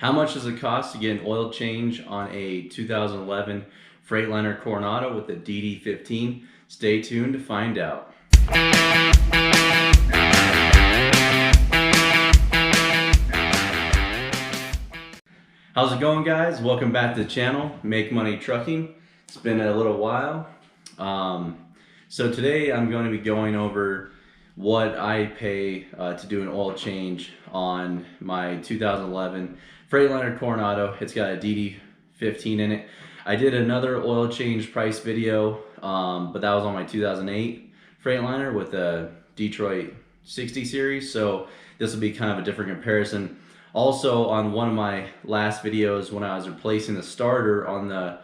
How much does it cost to get an oil change on a 2011 Freightliner Coronado with the DD15? Stay tuned to find out. How's it going, guys? Welcome back to the channel, Make Money Trucking. It's been a little while. So today I'm going to be going over what I pay to do an oil change on my 2011 Freightliner Coronado. It's got a DD15 in it. I did another oil change price video, but that was on my 2008 Freightliner with a Detroit 60 series. So this will be kind of a different comparison. Also, on one of my last videos when I was replacing the starter on the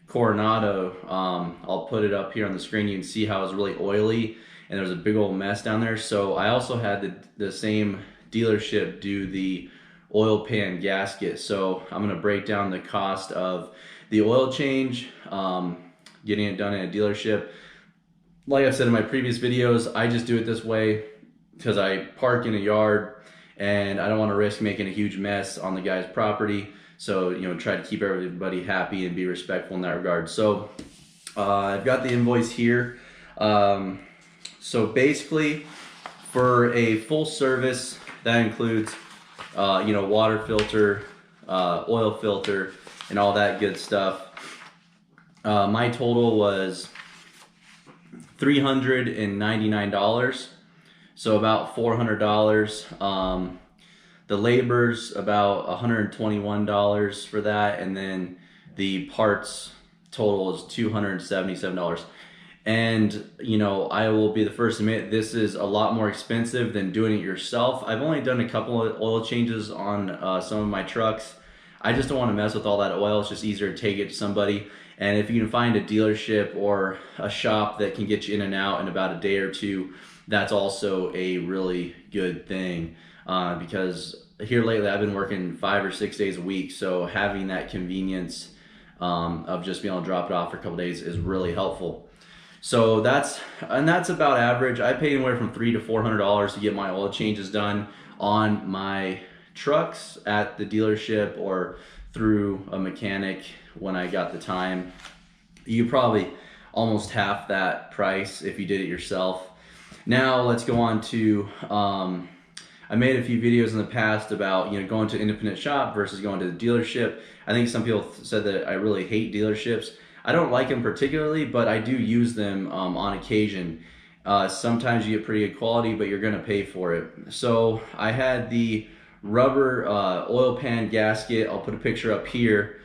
Coronado, I'll put it up here on the screen. You can see how it's really oily and there's a big old mess down there. So I also had the same dealership do the oil pan gasket. So I'm going to break down the cost of the oil change, getting it done in a dealership. Like I said in my previous videos, I just do it this way because I park in a yard and I don't want to risk making a huge mess on the guy's property. So, you know, try to keep everybody happy and be respectful in that regard. So I've got the invoice here. So basically, for a full service, that includes, you know, water filter, oil filter, and all that good stuff. My total was $399, so about $400. The labor's about $121 for that, and then the parts total is $277. And you know, I will be the first to admit this is a lot more expensive than doing it yourself. I've only done a couple of oil changes on some of my trucks. I just don't want to mess with all that oil. It's just easier to take it to somebody. And if you can find a dealership or a shop that can get you in and out in about a day or two, that's also a really good thing. Because here lately I've been working 5 or 6 days a week, so having that convenience of just being able to drop it off for a couple days is really helpful. So that's about average. I pay anywhere from $300 to $400 to get my oil changes done on my trucks at the dealership or through a mechanic when I got the time. You probably almost half that price if you did it yourself. Now let's go on to I made a few videos in the past about, you know, going to an independent shop versus going to the dealership. I think some people said that I really hate dealerships. I don't like them particularly, but I do use them on occasion. Sometimes you get pretty good quality, but you're going to pay for it. So I had the rubber oil pan gasket, I'll put a picture up here,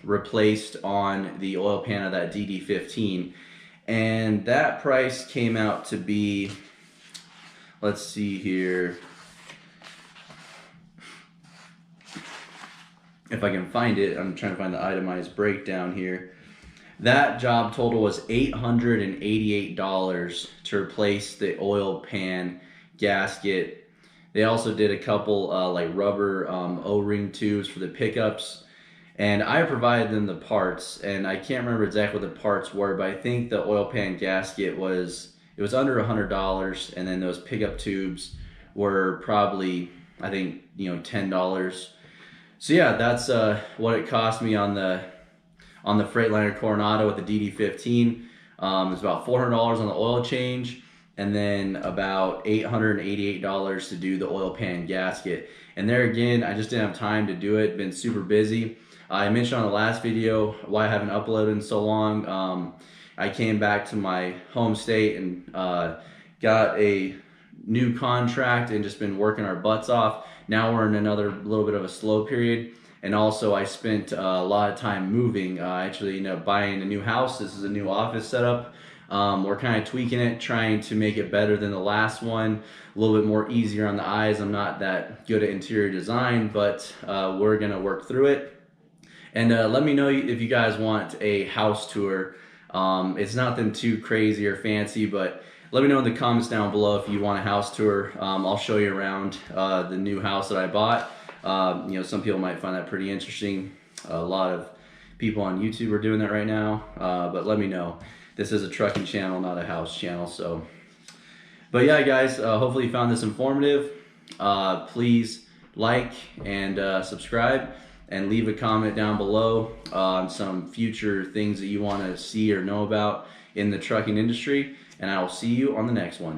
replaced on the oil pan of that DD15. And that price came out to be, let's see here, if I can find it. I'm trying to find the itemized breakdown here. That job total was $888 to replace the oil pan gasket. They also did a couple like rubber O-ring tubes for the pickups, and I provided them the parts, and I can't remember exactly what the parts were, but I think the oil pan gasket was under $100, and then those pickup tubes were probably, I think, you know, $10. So yeah, that's what it cost me on the Freightliner Coronado with the DD15. It was about $400 on the oil change, and then about $888 to do the oil pan gasket. And there again, I just didn't have time to do it. Been super busy. I mentioned on the last video why I haven't uploaded in so long. I came back to my home state and got a new contract and just been working our butts off. Now we're in another little bit of a slow period, and also I spent a lot of time moving. Actually, you know, buying a new house. This is a new office setup. We're kind of tweaking it, trying to make it better than the last one, a little bit more easier on the eyes. I'm not that good at interior design, but we're gonna work through it. And let me know if you guys want a house tour. It's nothing too crazy or fancy, but let me know in the comments down below if you want a house tour. I'll show you around the new house that I bought. You know, some people might find that pretty interesting. A lot of people on YouTube are doing that right now, but let me know. This is a trucking channel, not a house channel. So, but yeah, guys, hopefully you found this informative. Please like and subscribe, and leave a comment down below on some future things that you want to see or know about in the trucking industry. And I will see you on the next one.